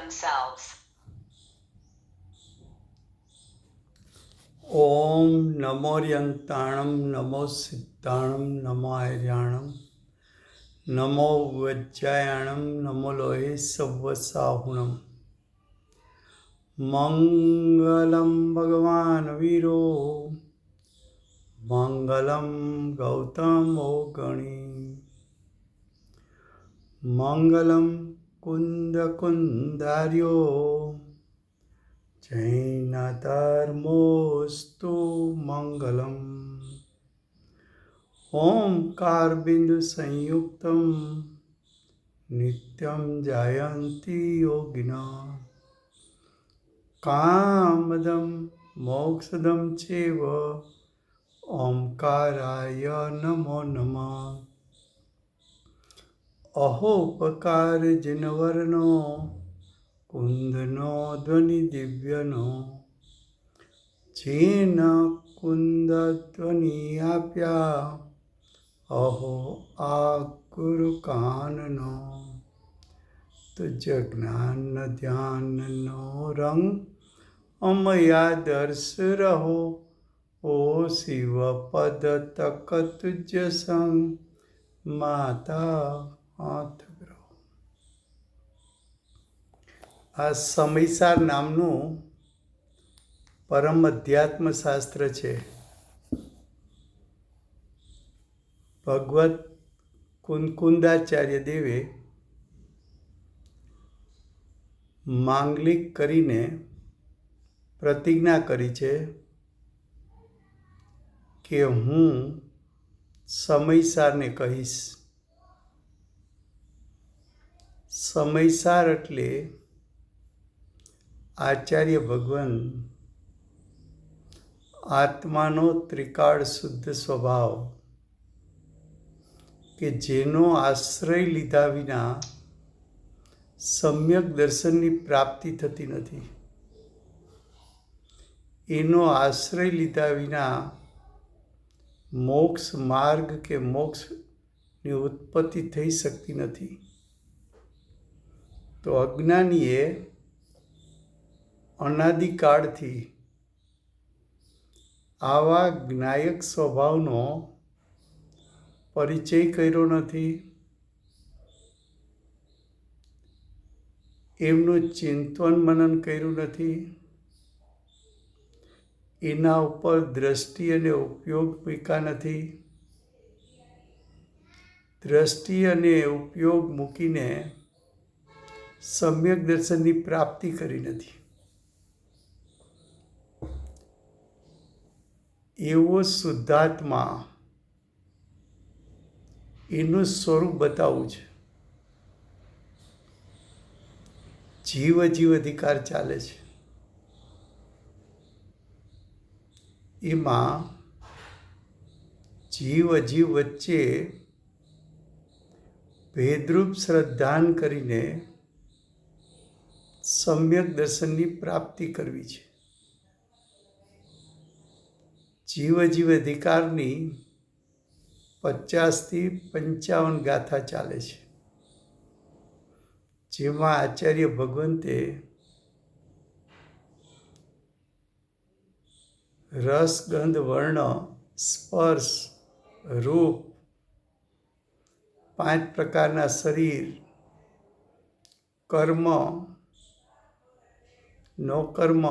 themselves. ओम नमो यंताणम नमो सिद्धाणम नमो आर्याणम नमो वज्रायणम नमो लोहे सव्वसाहुणम मंगलम भगवान वीरो मंगलम गौतमो गणी मंगलम कुंद कुंदार्यो जैनधर्मोस्तु मंगलम ओंकार बिंदु संयुक्तम नित्यं जायन्ति योगिना कामदं मोक्षदं चैव ओंकाराय नमो नमः अहोपकार जिनवर्णो कुंदनो ध्वनि दिव्यनो जेन कुंद ध्वनि आप्या अहो आ गुरु काननो तुझ ज्ञान ध्यान नो रंग अमया दर्श रहो ओ शिव पद तक तुझ संग माता हाथ ग्रहो। આ સમયસાર નામનું પરમ અધ્યાત્મ શાસ્ત્ર છે. ભગવત કુંદાચાર્ય દેવે માંગલિક કરીને પ્રતિજ્ઞા કરી છે કે હું સમયસારને કહીશ. સમયસાર એટલે આચાર્ય ભગવાન આત્માનો ત્રિકાળ શુદ્ધ સ્વભાવ કે જેનો આશ્રય લીધા વિના સમ્યક દર્શનની પ્રાપ્તિ થતી નથી, એનો આશ્રય લીધા વિના મોક્ષ માર્ગ કે મોક્ષની ઉત્પત્તિ થઈ શકતી નથી. તો અજ્ઞાનીએ અનાદિકાળથી આવા જ્ઞાયક સ્વભાવનો પરિચય કર્યો નથી, એમનું ચિંતન મનન કર્યું નથી, એના ઉપર દ્રષ્ટિ અને ઉપયોગ મૂક્યા નથી. દ્રષ્ટિ અને ઉપયોગ મૂકીને સમ્યક દર્શનની પ્રાપ્તિ કરી નથી. એવો શુદ્ધાત્મા એનું સ્વરૂપ બતાવવું છે. જીવ અધિકાર ચાલે છે. એમાં જીવ વચ્ચે ભેદરૂપ શ્રદ્ધાન કરીને સમ્યક દર્શનની પ્રાપ્તિ કરવી છે. જીવ અધિકારની 50 થી 55 ગાથા ચાલે છે, જેમાં આચાર્ય ભગવંતે રસ ગંધ વર્ણ સ્પર્શ રૂપ 5 પ્રકારના શરીર, કર્મ નો કર્મ,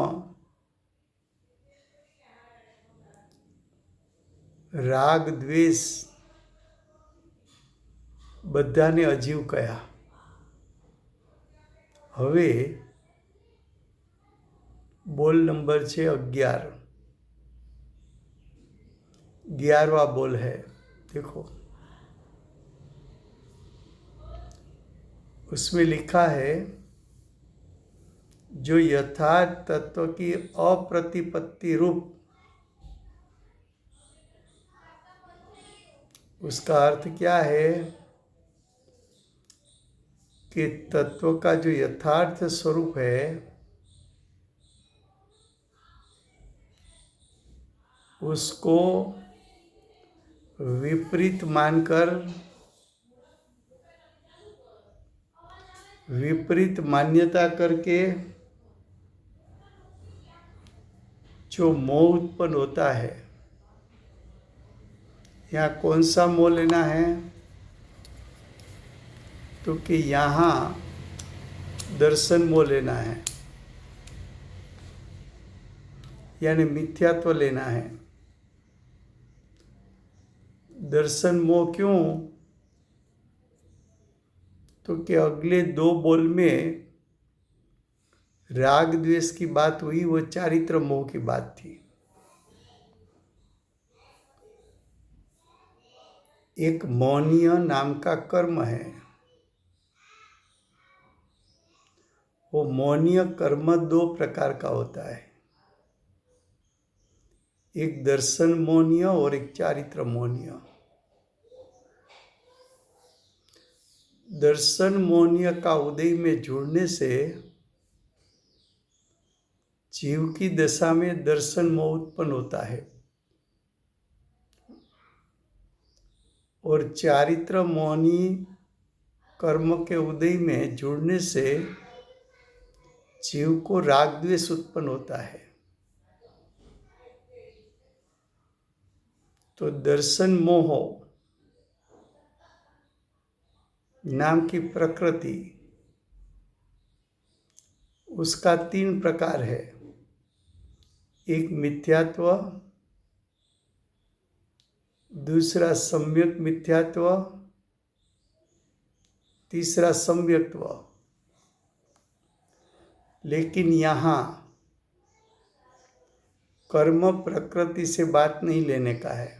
રાગ દ્વેષ બધાને અજીવ કયા. હવે બોલ નંબર છે 11. 11वां बोल है, देखो उसमें लिखा है जो यथार्थ तत्व की अप्रतिपत्ति रूप, उसका अर्थ क्या है कि तत्व का जो यथार्थ स्वरूप है उसको विपरीत मानकर विपरीत मान्यता करके जो मोह उत्पन्न होता है, यहाँ कौन सा मोह लेना है? तो कि यहाँ दर्शन मोह लेना है, यानी मिथ्यात्व लेना है। दर्शन मोह क्यों? तो कि अगले 2 बोल में राग द्वेष की बात हुई, वो चारित्र मोह की बात थी। एक मौनीय नाम का कर्म है। वो मौनीय कर्म 2 प्रकार का होता है, एक दर्शन मौनीय और एक चारित्र मौनीय। दर्शन मौनीय का उदय में जुड़ने से जीव की दशा में दर्शन मोह उत्पन्न होता है, और चारित्र मौनी कर्म के उदय में जुड़ने से जीव को राग द्वेष उत्पन्न होता है। तो दर्शन मोह नाम की प्रकृति, उसका 3 प्रकार है। एक मिथ्यात्व, दूसरा सम्यक मिथ्यात्व, तीसरा सम्यक्त्व। लेकिन यहाँ कर्म प्रकृति से बात नहीं लेने का है,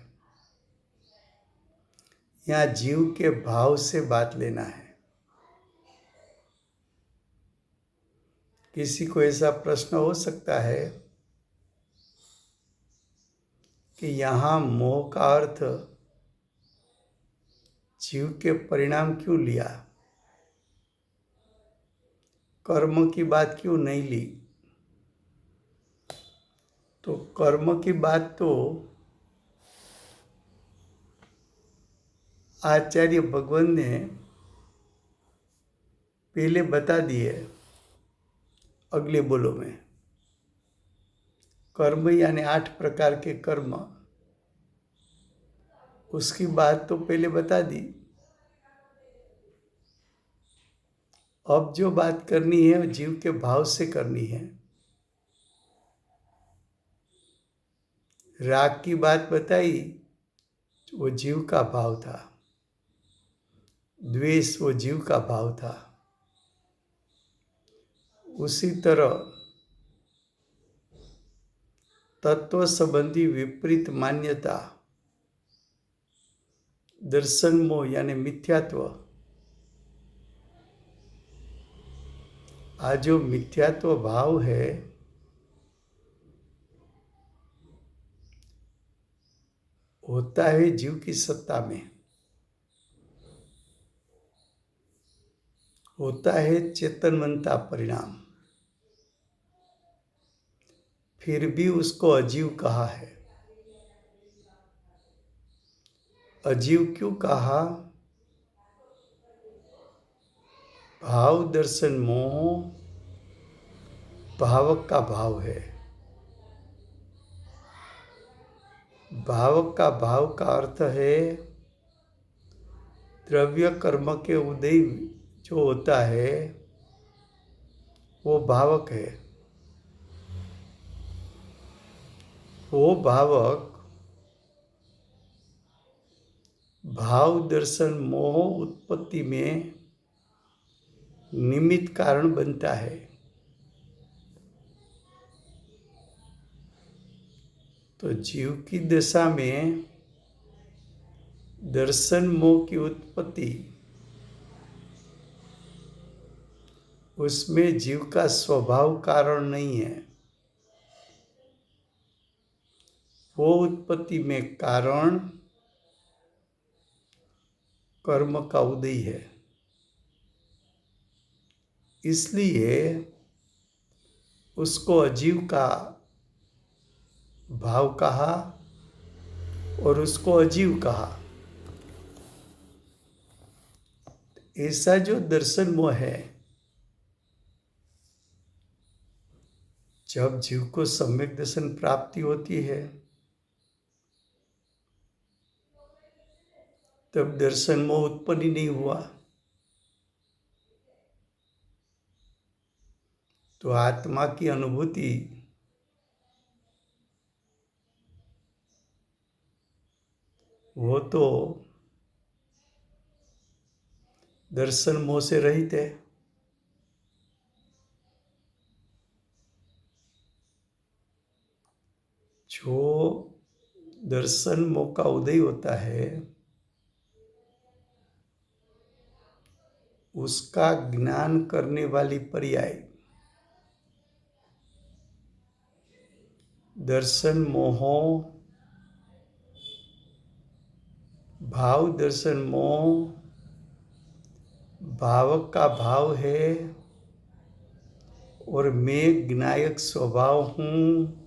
यहाँ जीव के भाव से बात लेना है। किसी को ऐसा प्रश्न हो सकता है कि यहाँ मोह का अर्थ जीव के परिणाम क्यों लिया, कर्म की बात क्यों नहीं ली? तो कर्म की बात तो आचार्य भगवान ने पहले बता दी है अगले बोलो में। कर्म यानी 8 प्रकार के कर्म, उसकी बात तो पहले बता दी। अब जो बात करनी है वो जीव के भाव से करनी है। राग की बात बताई, वो जीव का भाव था। द्वेष वो जीव का भाव था। उसी तरह तत्व संबंधी विपरीत मान्यता, दर्शन मोह यानी मिथ्यात्व। आज जो मिथ्यात्व भाव है, होता है जीव की सत्ता में, होता है चेतनवंता परिणाम, फिर भी उसको अजीव कहा है। अजीव क्यों कहा? भाव दर्शन मोह भावक का भाव है। भावक का भाव का अर्थ है द्रव्य कर्म के उदय जो होता है वो भावक है। वो भावक भाव दर्शन मोह उत्पत्ति में निमित्त कारण बनता है। तो जीव की दशा में दर्शन मोह की उत्पत्ति, उसमें जीव का स्वभाव कारण नहीं है। वो उत्पत्ति में कारण कर्म का उदय है। इसलिए उसको अजीव का भाव कहा और उसको अजीव कहा। ऐसा जो दर्शन मोह है, जब जीव को सम्यक दर्शन प्राप्ति होती है तब दर्शन मोह उत्पन्न ही नहीं हुआ। तो आत्मा की अनुभूति वो तो दर्शन मोह से रहित है। जो दर्शन मोह का उदय होता है उसका ज्ञान करने वाली पर्याय दर्शन मोह, भाव दर्शन मोह भावक का भाव है और मैं ज्ञायक स्वभाव हूँ,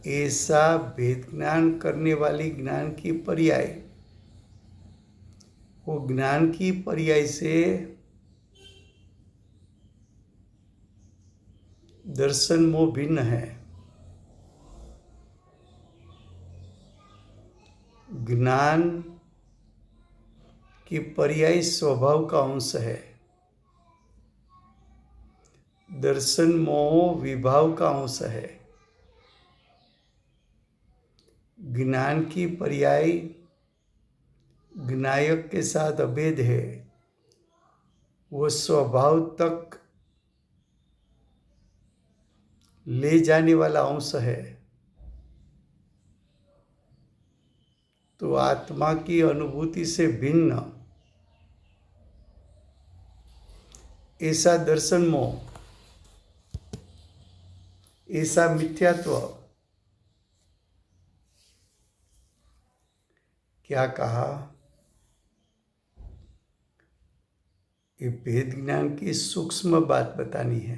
ऐसा भेद ज्ञान करने वाली ज्ञान की पर्याय। वो ज्ञान की पर्याय से दर्शन मोह भिन्न है। ज्ञान की पर्याय स्वभाव का अंश है, दर्शन मोह विभाव का अंश है। ज्ञान की पर्याय ज्ञायक के साथ अभेद है, वो स्वभाव तक ले जाने वाला अंश है। तो आत्मा की अनुभूति से भिन्न ऐसा दर्शन मोह, ऐसा मिथ्यात्व, क्या कहा, ये भेद ज्ञान की सूक्ष्म बात बतानी है।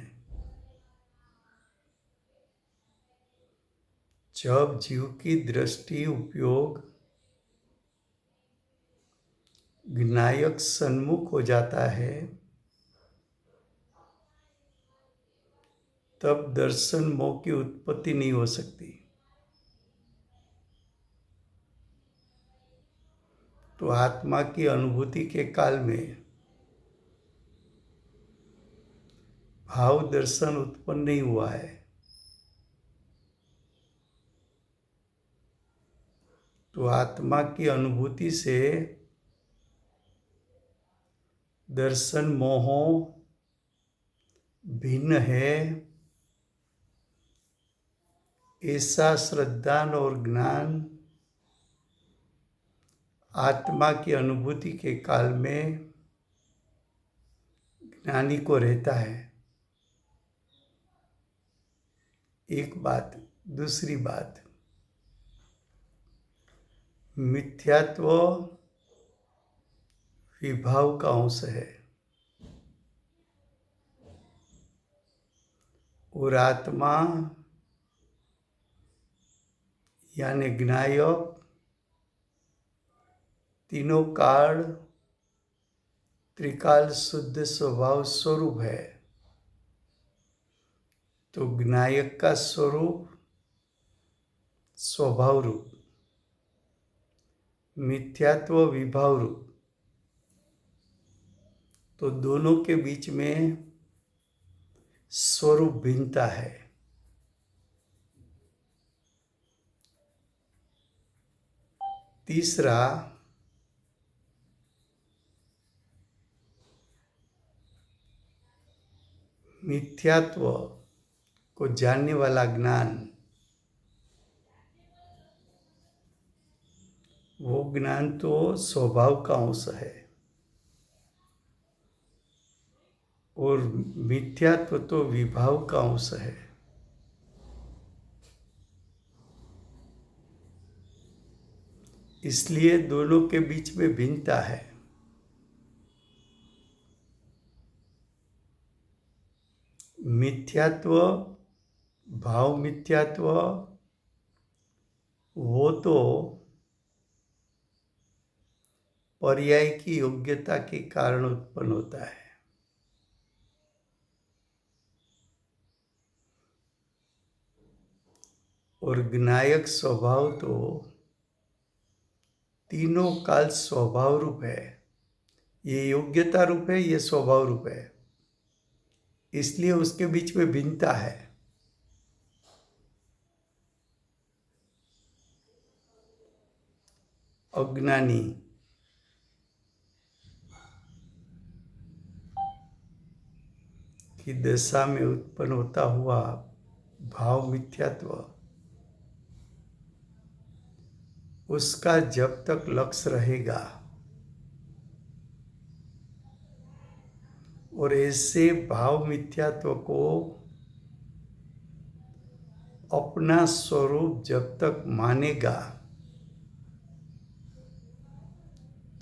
जब जीव की दृष्टि उपयोग ज्ञायक सन्मुख हो जाता है तब दर्शन मोह की उत्पत्ति नहीं हो सकती। तो आत्मा की अनुभूति के काल में भाव दर्शन उत्पन्न नहीं हुआ है। तो आत्मा की अनुभूति से दर्शन मोह भिन्न है, ऐसा श्रद्धान और ज्ञान आत्मा की अनुभूति के काल में ज्ञानी को रहता है। एक बात। दूसरी बात, मिथ्यात्व विभाव का अंश है और आत्मा यानी ज्ञायक तीनों काल त्रिकाल शुद्ध स्वभाव स्वरूप है। तो ज्ञायक का स्वरूप स्वभाव रूप, मिथ्यात्व विभाव रूप। तो दोनों के बीच में स्वरूप भिन्नता है। तीसरा, मिथ्यात्व को जानने वाला ज्ञान, वो ज्ञान तो स्वभाव का अंश है और मिथ्यात्व तो विभाव का अंश है। इसलिए दोनों के बीच में भिन्नता है। मिथ्यात्व, भाव मिथ्यात्व वो तो पर्याय की योग्यता के कारण उत्पन्न होता है। और ज्ञायक स्वभाव तो तीनों काल स्वभाव रूप है। ये योग्यता रूप है, ये स्वभाव रूप है, इसलिए उसके बीच में भिन्नता है। अज्ञानी की दशा में उत्पन्न होता हुआ भाव मिथ्यात्व उसका जब तक लक्ष्य रहेगा और ऐसे भाव मिथ्यात्व को अपना स्वरूप जब तक मानेगा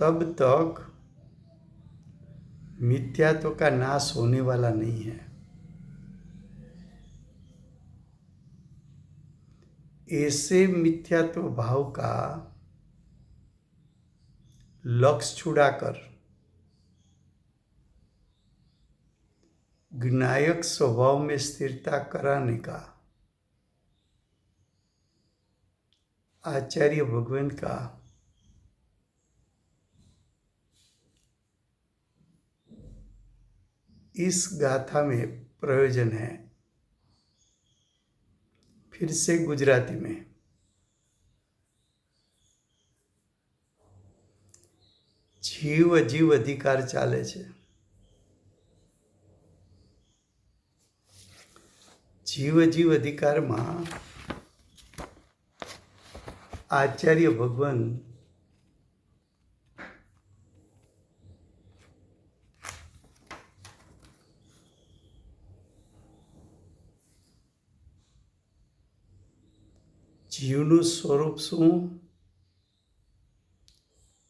तब तक मिथ्यात्व का नाश होने वाला नहीं है। ऐसे मिथ्यात्व भाव का लक्ष्य छुड़ाकर ज्ञायक स्वभाव में स्थिरता कराने का आचार्य भगवान का इस गाथा में प्रयोजन है। फिर से गुजराती में। जीव अजीव अधिकार चाले छे। जीव अजीव अधिकार में आचार्य भगवान जीवનું સ્વરૂપ શું,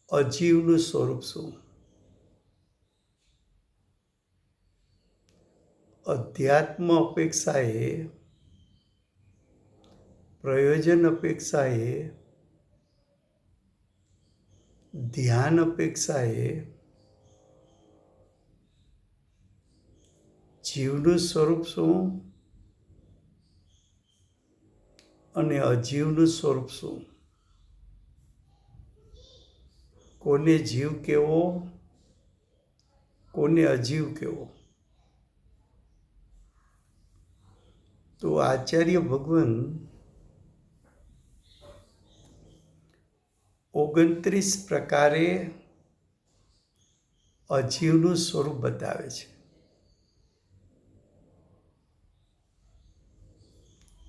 અજીવનું સ્વરૂપ શું, અધ્યાત્મ અપેક્ષાએ પ્રયોજન અપેક્ષાએ ધ્યાન અપેક્ષાએ જીવનું સ્વરૂપ શું અને અજીવનું સ્વરૂપ શું, કોને જીવ કેવો કોને અજીવ કેવો। તો આચાર્ય ભગવાન 29 પ્રકારે અજીવનું સ્વરૂપ બતાવે છે।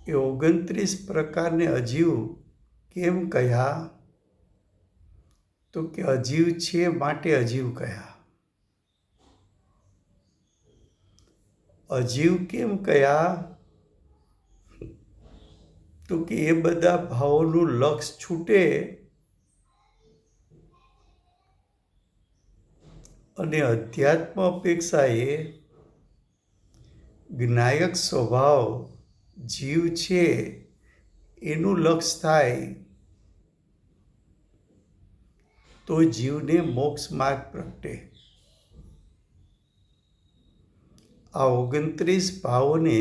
એ 29 પ્રકારને અજીવ કેમ કહ્યા? તો કે અજીવ છે માટે અજીવ કહ્યા। અજીવ કેમ કહ્યા? તો કે એ બધા ભાવોનું લક્ષ્ય છૂટે અને અધ્યાત્મ અપેક્ષાએ જ્ઞાયક સ્વભાવ જીવ છે એનું લક્ષ્ય થાય તો જીવને મોક્ષ માર્ગ પ્રગટે। આ 29 ભાવોને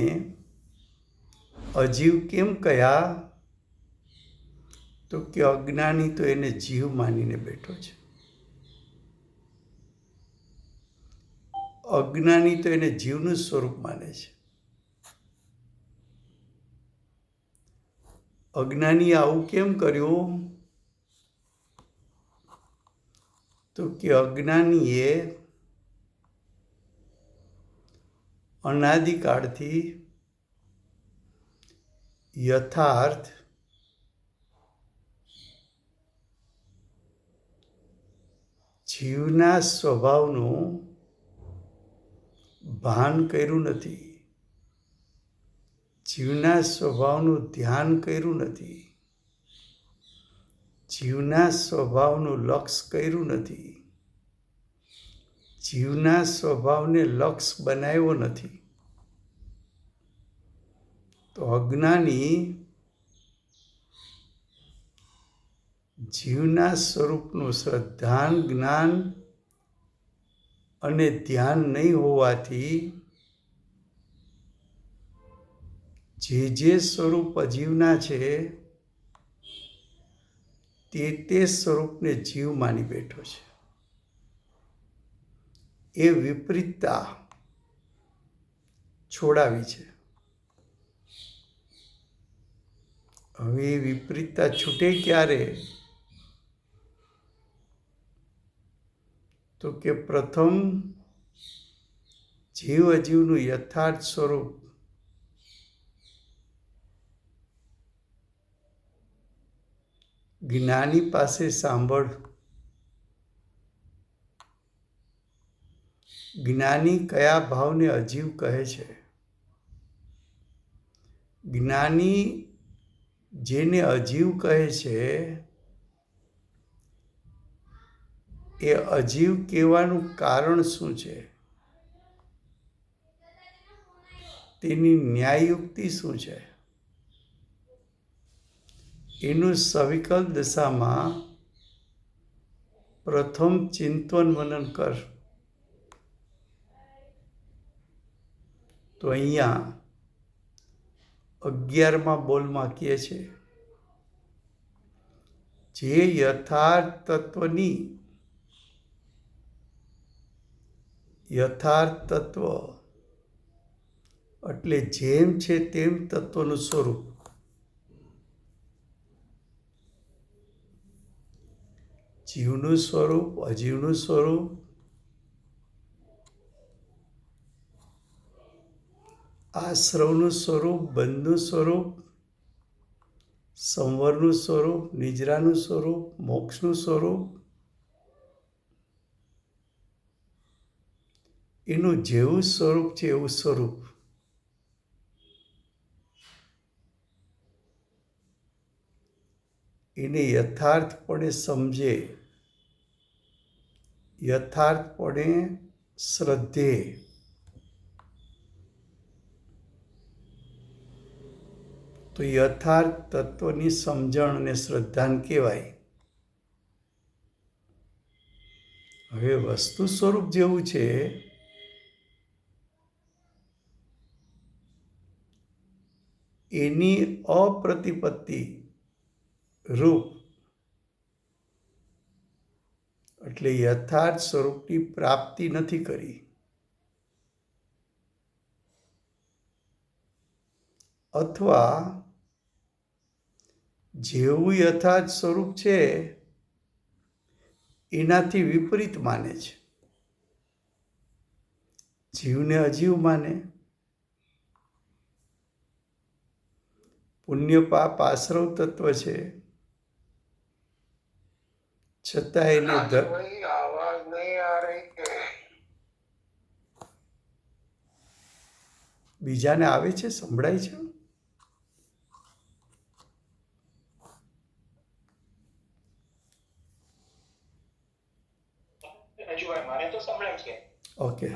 અજીવ કેમ કહ્યા? તો કે અજ્ઞાની તો એને જીવ માનીને બેઠો છે। અજ્ઞાની તો એને જીવનું સ્વરૂપ માને છે। અજ્ઞાની આવું કેમ કર્યું? તો કે અજ્ઞાનીએ અનાદિકાળથી યથાર્થ જીવના સ્વભાવનું ભાન કર્યું નથી, જીવના સ્વભાવનું ધ્યાન કર્યું નથી, જીવના સ્વભાવનું લક્ષ્ય કર્યું નથી, જીવના સ્વભાવને લક્ષ્ય બનાવ્યો નથી। તો અજ્ઞાની જીવના સ્વરૂપનું શ્રદ્ધાન જ્ઞાન અને ધ્યાન નહીં હોવાથી જે સ્વરૂપ અજીવના છે તે સ્વરૂપને જીવ માની બેઠો છે. એ વિપરીતતા છોડાવી છે. હવે એ વિપરીતતા છૂટે ક્યારે? તો કે પ્રથમ જીવ અજીવનું યથાર્થ સ્વરૂપ જ્ઞાની પાસે સાંભળ. જ્ઞાની કયા ભાવને અજીવ કહે છે? જ્ઞાની જેને અજીવ કહે છે એ અજીવ કહેવાનું કારણ શું છે? તેની ન્યાયયુક્તિ શું છે? એનું સવિકલ દશામાં પ્રથમ ચિંતન મનન કર. તો અહીંયા 11મા બોલમાં કહે છે, જે યથાર્થ તત્વની યથાર્થ તત્વ એટલે જેમ છે તેમ તત્વનું સ્વરૂપ. જીવનું સ્વરૂપ, અજીવનું સ્વરૂપ, આશ્રવનું સ્વરૂપ, બંધનું સ્વરૂપ, સંવરનું સ્વરૂપ, નિજરાનું સ્વરૂપ, મોક્ષનું સ્વરૂપ, એનું જેવું સ્વરૂપ છે એવું સ્વરૂપ. એને યથાર્થપણે સમજે, યથાર્થપણે શ્રદ્ધે, તો યથાર્થ તત્વની સમજણ અને શ્રદ્ધાને કહેવાય. હવે વસ્તુ સ્વરૂપ જેવું છે એની અપ્રતિપત્તિ રૂપ એટલે યથાર્થ સ્વરૂપની પ્રાપ્તિ નથી કરી. અથવા જેવું યથાર્થ સ્વરૂપ છે એનાથી વિપરીત માને છે. જીવને અજીવ માને, પુણ્ય પાપ આશ્રવ તત્વ છે, છતાં એને બીજાને આવે છે, સંભળાય છે. ઓકે,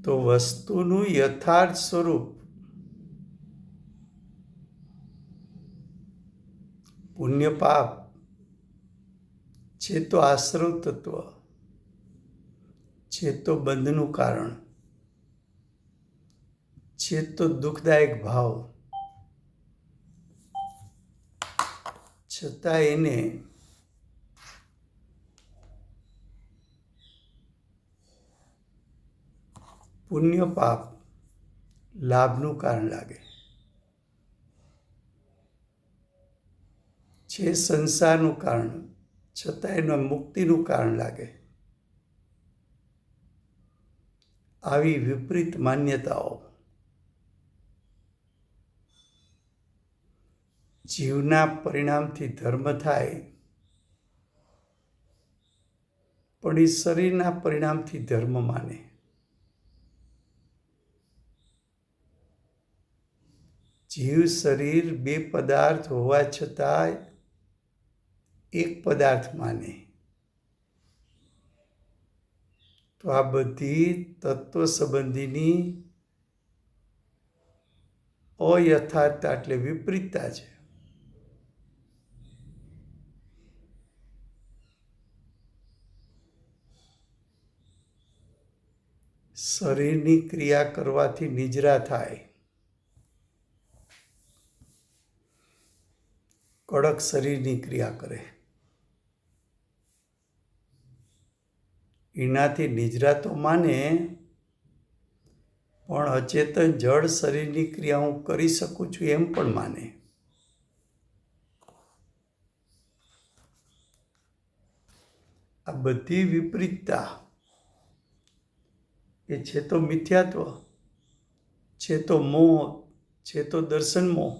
તો વસ્તુનું યથાર્થ સ્વરૂપ પુણ્ય પાપ છે તો આશ્રવ તત્વ છે, તો બંધનું કારણ છે, તો દુઃખદાયક ભાવ, છતાં એને પુણ્ય પાપ લાભનું કારણ લાગે છે, સંસારનું કારણ, છતાં એનું મુક્તિનું કારણ લાગે. આવી વિપરીત માન્યતાઓ જીવના પરિણામથી ધર્મ થાય, પણ એ શરીરના પરિણામથી ધર્મ માને. જીવ શરીર બે પદાર્થ હોવા છતાં એક પદાર્થ માને. તો આ બધી તત્વ સંબંધીની અયથાર્થતા એટલે વિપરીતતા છે. શરીરની ક્રિયા કરવાથી નિજરા થાય, કડક શરીરની ક્રિયા કરે, એનાથી નિજરા તો માને, પણ અચેતન જળ શરીરની ક્રિયા હું કરી શકું છું એમ પણ માને. આ બધી વિપરીતતા એ છે તો મિથ્યાત્વ, છે તો મોહ, છે તો દર્શન મોહ.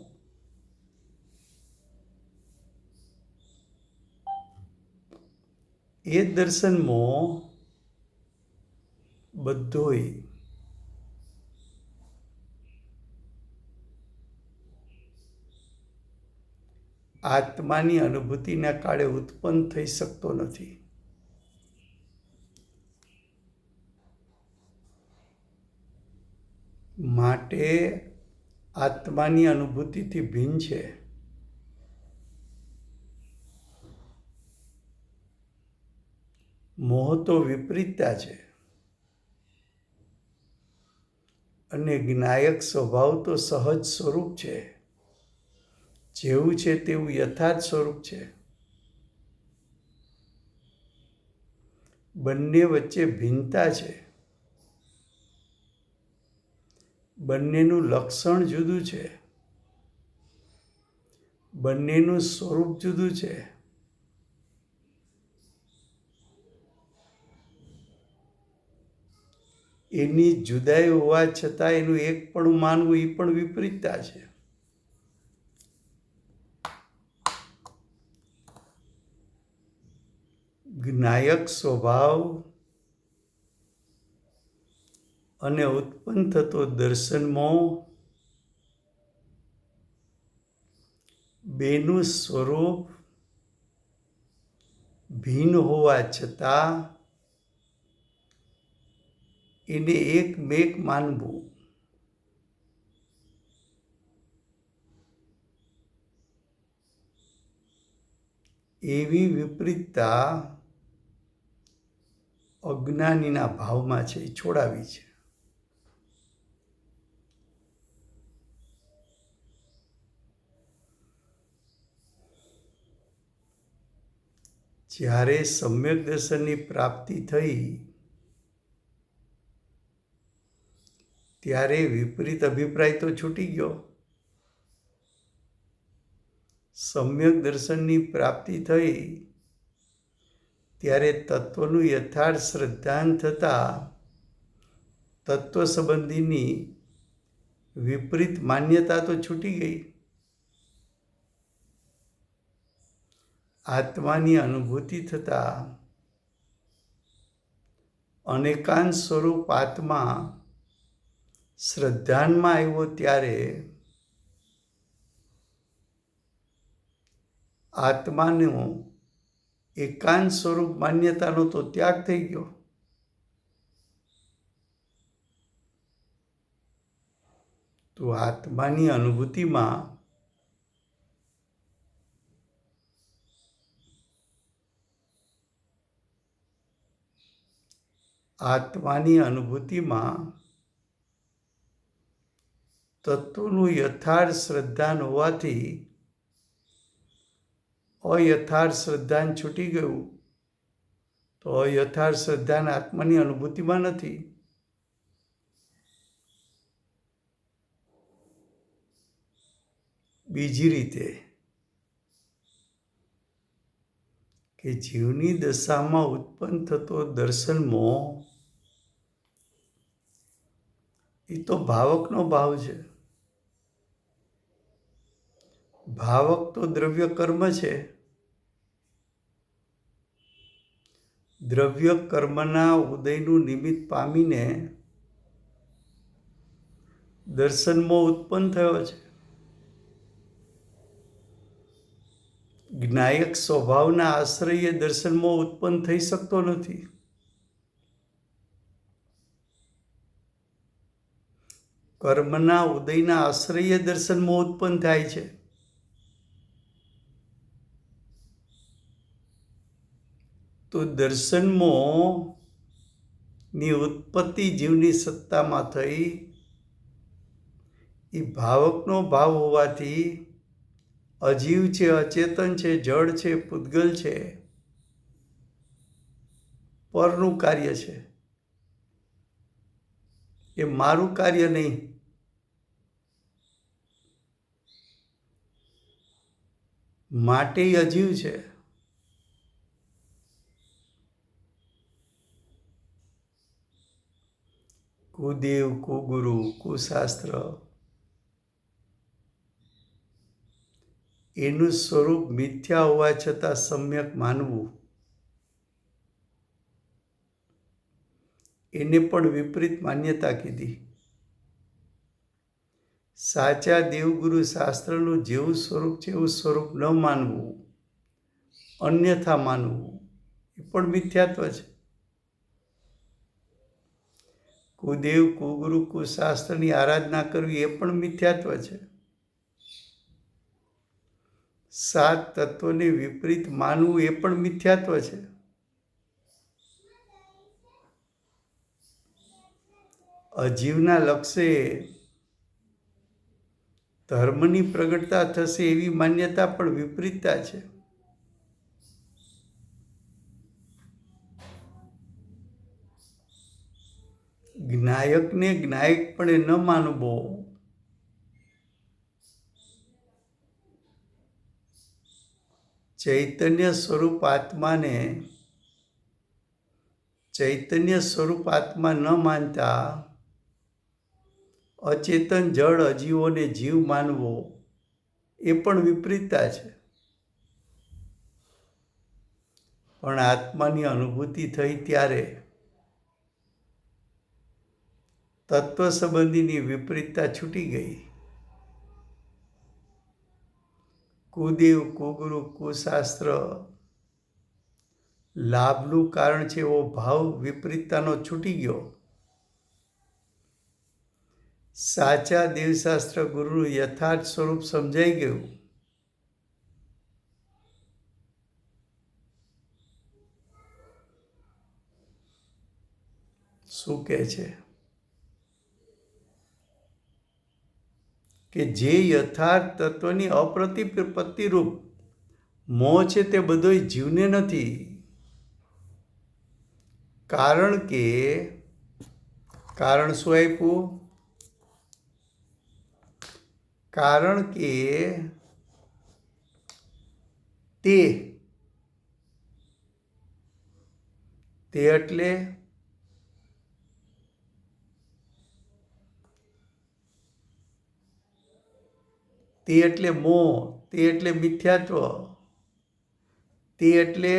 એ દર્શન મોહ બધોય આત્માની અનુભૂતિના કાળે ઉત્પન્ન થઈ શકતો નથી. માટે આત્માની અનુભૂતિથી ભિન્ન છે. મોહ તો વિપરીતતા છે, અને જ્ઞાયક સ્વભાવ તો સહજ સ્વરૂપ છે, જેવું છે તેવું યથાર્થ સ્વરૂપ છે. બંને વચ્ચે ભિન્નતા છે, બંનેનું લક્ષણ જુદું છે, બંનેનું સ્વરૂપ જુદું છે. એની જુદાઈ હોવા છતાં એનું એકપણું માનવું એ પણ વિપરીતતા છે. જ્ઞાયક સ્વભાવ અને ઉત્પન્ન થતો દર્શન મોહ બેનું સ્વરૂપ ભિન્ન હોવા છતાં એને એકમેક માનવું, એવી વિપરીતતા અજ્ઞાનીના ભાવમાં છે, એ છોડાવી છે. જ્યારે સમ્યક દર્શનની પ્રાપ્તિ થઈ ત્યારે વિપરીત અભિપ્રાય તો છૂટી ગયો. સમ્યક દર્શનની પ્રાપ્તિ થઈ ત્યારે તત્વનું યથાર્થ શ્રદ્ધાન થતાં તત્વ સંબંધીની વિપરીત માન્યતા તો છૂટી ગઈ. આત્માની અનુભૂતિ થતાં અનેકાંત સ્વરૂપ આત્મા શ્રદ્ધાનમાં આવ્યો ત્યારે આત્માનું એકાંત સ્વરૂપ માન્યતાનો તો ત્યાગ થઈ ગયો. તો આત્માની અનુભૂતિમાં તત્વનું યથાર્થ શ્રદ્ધાન હોવાથી અયથાર્થ શ્રદ્ધાન છૂટી ગયું. તો અયથાર્થ શ્રદ્ધાન આત્માની અનુભૂતિમાં નથી. બીજી રીતે કે જીવની દશામાં ઉત્પન્ન થતો દર્શન મોહ એ તો ભાવકનો ભાવ છે. ભાવક તો દ્રવ્ય કર્મ છે. દ્રવ્ય કર્મના ઉદયનું નિમિત્ત પામીને દર્શન મોહ ઉત્પન્ન થયો છે. જ્ઞાયક સ્વભાવના આશ્રયે દર્શન મોહ ઉત્પન્ન થઈ શકતો નથી. કર્મના ઉદયના આશ્રયે દર્શન મોહ ઉત્પન્ન થાય છે. તો દર્શન મોહ ની ઉત્પત્તિ જીવની સત્તામાં થઈ. એ ભાવકનો ભાવ હોવાથી અજીવ છે, અચેતન છે, જડ છે, પૂતગલ છે, પરનું કાર્ય છે. એ મારું કાર્ય નહીં. માટે અજીવ છે. કુદેવ, કુગુરુ, કુશાસ્ત્ર એનું સ્વરૂપ મિથ્યા હોવા છતાં સમ્યક માનવું, એને પણ વિપરીત માન્યતા કીધી. સાચા દેવગુરુ શાસ્ત્રનું જેવું સ્વરૂપ છે એવું સ્વરૂપ ન માનવું, અન્યથા માનવું, એ પણ મિથ્યાત્વ છે. કુદેવ, કુગુરુ, કુશાસ્ત્રની આરાધના કરવી એ પણ મિથ્યાત્વ છે. સાત તત્વને વિપરીત માનવું એ પણ મિથ્યાત્વ છે. અજીવના લક્ષ્યે ધર્મની પ્રગટતા થશે એવી માન્યતા પણ વિપરીતતા છે. જ્ઞાયકને જ્ઞાયકપણે ન માનવો, ચૈતન્ય સ્વરૂપ આત્માને ચૈતન્ય સ્વરૂપ આત્મા ન માનતા અચેતન જળ અજીવોને જીવ માનવો એ પણ વિપરીતતા છે. પણ આત્માની અનુભૂતિ થઈ ત્યારે તત્વ સંબંધીની વિપરીતતા છૂટી ગઈ. કુદેવ, કુગુરુ, કુશાસ્ત્ર લાભનું કારણ છે એવો ભાવ વિપરીતતાનો છૂટી ગયો. સાચા દેવશાસ્ત્ર ગુરુનું યથાર્થ સ્વરૂપ સમજાઈ ગયું. શું કહે છે કે જે યથાર્થ તત્વની અપ્રતિપત્તિરૂપ મોહ છે તે બધોય જીવને નથી. કારણ શું આપ્યું? કારણ કે તે એટલે મોહ, તે એટલે મિથ્યાત્વ, તે એટલે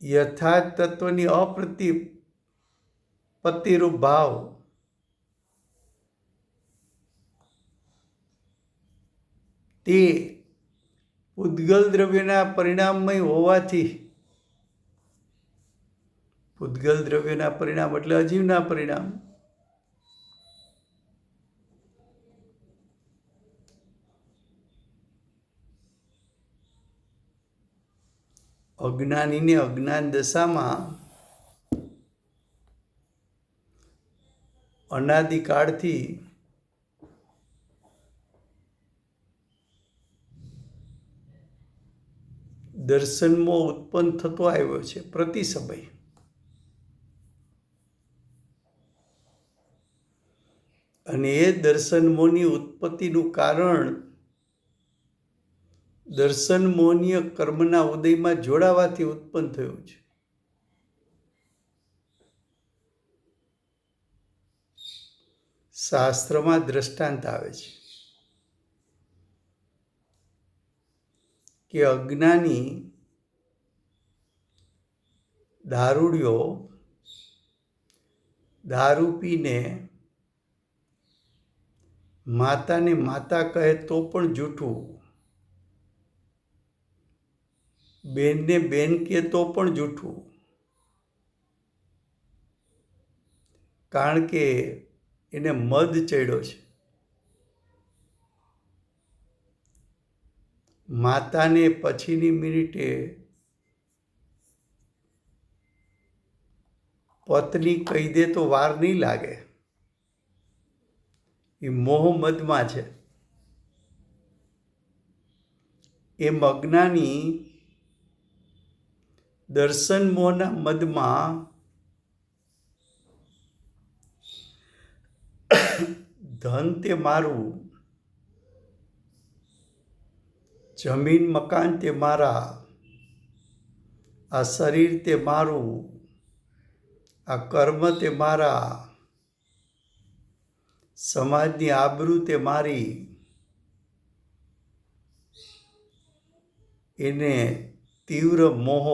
યથાર્થ તત્વની અપ્રતિપત્તિરૂપ ભાવ. તે પૂતગલ દ્રવ્યના પરિણામમય હોવાથી, પૂતગલ દ્રવ્યના પરિણામ એટલે અજીવના પરિણામ, અજ્ઞાનીને અજ્ઞાન દશામાં અનાદિકાળથી દર્શનમોહ ઉત્પન્ન થતો આવ્યો છે પ્રતિ સમય. અને એ દર્શનમોહની ઉત્પત્તિનું કારણ દર્શનમોહનીય કર્મના ઉદયમાં જોડાવાથી ઉત્પન્ન થયું છે. શાસ્ત્રમાં દ્રષ્ટાંત આવે છે કે અજ્ઞાની દારૂડિયો દારૂ પીને માતાને માતા કહે તો પણ જૂઠું, બેનને બેન કહે તો પણ જૂઠું. કારણ કે એને મદ ચડ્યો છે. માતાને પછીની મિનિટે પત્ની કહી દે તો વાર નહીં લાગે, એ મોહ મદમાં છે. એમ અજ્ઞાની દર્શન મોહના મદમાં ધન તે મારું, જમીન મકાન તે મારા, આ શરીર તે મારું, આ કર્મ તે મારા, સમાજની આબરૂ તે મારી, એને તીવ્ર મોહ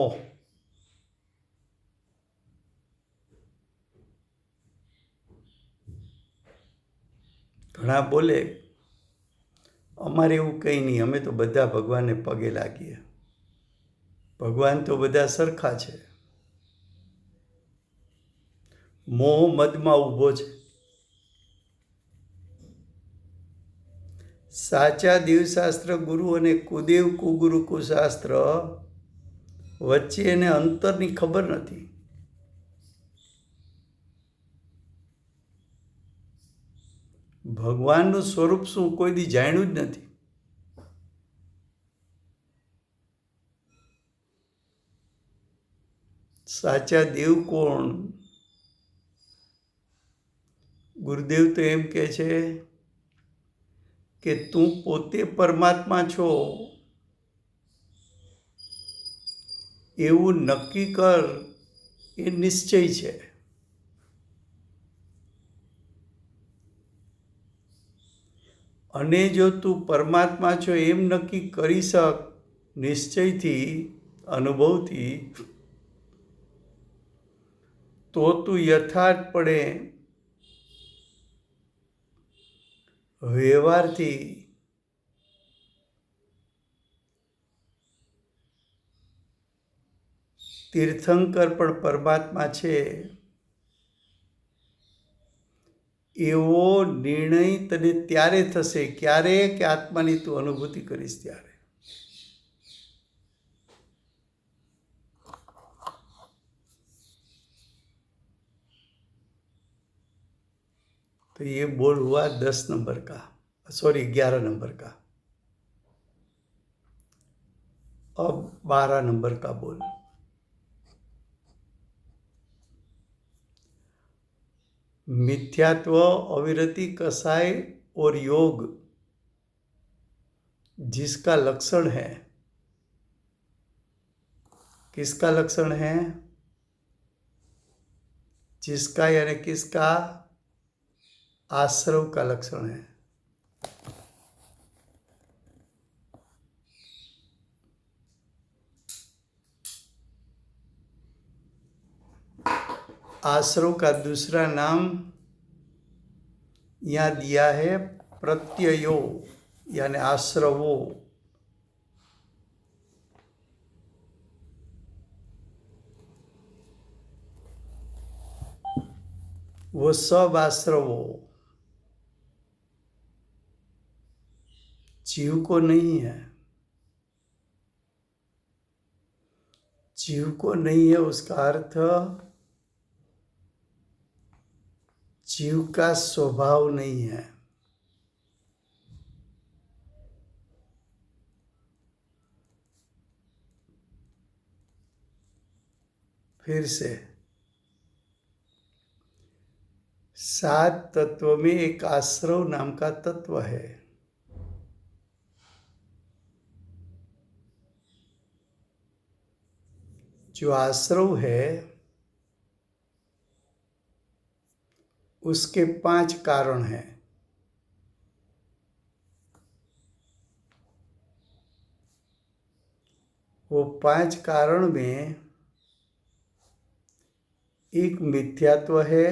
ઘણા બોલે અમારે એવું કંઈ નહીં, અમે તો બધા ભગવાનને પગે લાગીએ, ભગવાન તો બધા સરખા છે. મોહ મદમાં ઊભો છે. સાચા દેવશાસ્ત્ર ગુરુ અને કુદેવ કુગુરુ કુશાસ્ત્ર વચ્ચે એને અંતરની ખબર નથી. ભગવાનનું સ્વરૂપ શું કોઈ દી જાણ્યું જ નથી. સાચા દેવ કોણ? ગુરુદેવ તો એમ કહે છે કે તું પોતે પરમાત્મા છો એવું નક્કી કર, એ નિશ્ચય છે. અને જો તું પરમાત્મા છો એમ નક્કી કરી શક નિશ્ચયથી, અનુભવથી, તો તું યથાર્થપણે વ્યવહારથી તીર્થંકર પણ પરમાત્મા છે એવો નિર્ણય તને ત્યારે થશે. ક્યારે? કે આત્માની તું અનુભૂતિ કરીશ ત્યારે. तो ये बोल हुआ 10 नंबर का, सॉरी 11 नंबर का. अब 12 नंबर का बोल. मिथ्यात्व, अविरति, कसाय और योग जिसका लक्षण है, किसका लक्षण है? जिसका यानी किसका? आश्रव का लक्षण है. आश्रव का दूसरा नाम यहाँ दिया है प्रत्ययो, यानी आश्रवो. वो सब आश्रवो जीव को नहीं है. जीव को नहीं है उसका अर्थ जीव का स्वभाव नहीं है. फिर से 7 तत्व में एक आश्रव नाम का तत्व है. जो आश्रव है उसके 5 कारण हैं. वो 5 कारण में एक मिथ्यात्व है.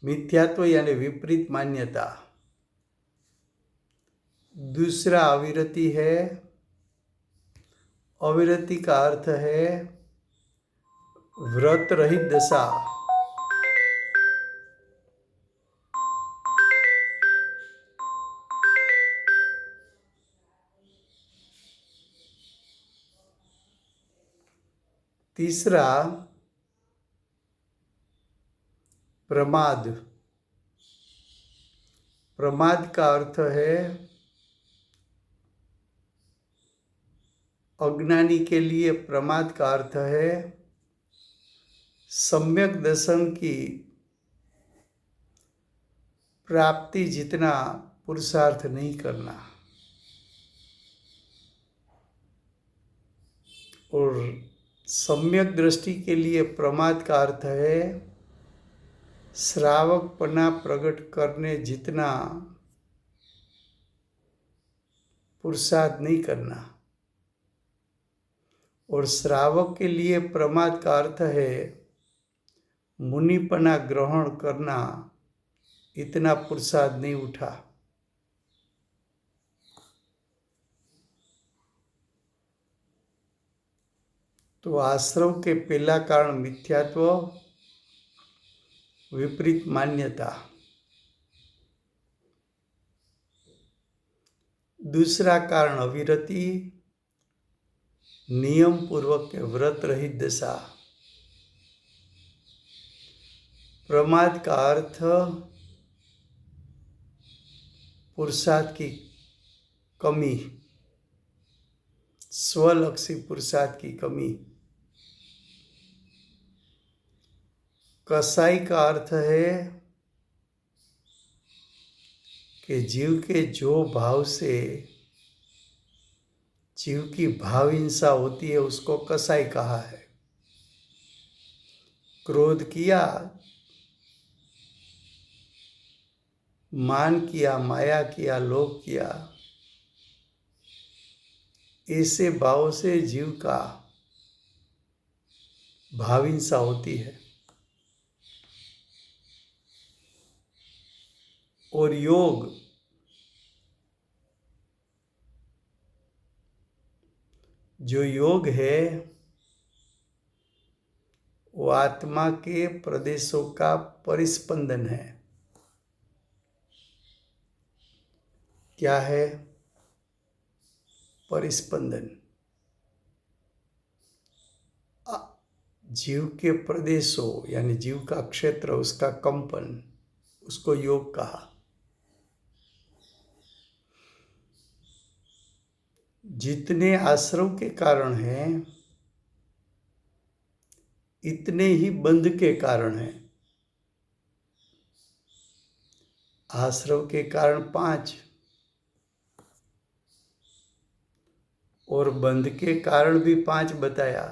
मिथ्यात्व यानी विपरीत मान्यता. दूसरा अविरति है. अविरति का अर्थ है व्रत रहित दशा. तीसरा, प्रमाद। प्रमाद का अर्थ है अज्ञानी के लिए प्रमाद का अर्थ है सम्यक दर्शन की प्राप्ति जितना पुरुषार्थ नहीं करना। और सम्यक दृष्टि के लिए प्रमाद का अर्थ है श्रावकपना प्रकट करने जितना पुरुषार्थ नहीं करना। और श्रावक के लिए प्रमाद का अर्थ है मुनिपना ग्रहण करना इतना पुरुषार्थ नहीं उठा। तो आश्रव के पहला कारण मिथ्यात्व, विपरीत मान्यता। दूसरा कारण अविरति, नियम पूर्वक के व्रत रहित दशा। प्रमाद का अर्थ पुरुषार्थ की कमी, स्वलक्षी पुरुषार्थ की कमी। कसाई का अर्थ है कि जीव के जो भाव से जीव की भाव हिंसा होती है उसको कसाई कहा है। क्रोध किया, मान किया, माया किया, लोभ किया, ऐसे भाव से जीव का भाव हिंसा होती है। और योग, जो योग है वो आत्मा के प्रदेशों का परिस्पंदन है। क्या है? परिस्पंदन। जीव के प्रदेशों यानी जीव का क्षेत्र, उसका कंपन, उसको योग कहा। जितने आश्रव के कारण हैं इतने ही बंध के कारण हैं। आश्रव के कारण 5 और बंध के कारण भी 5 बताया।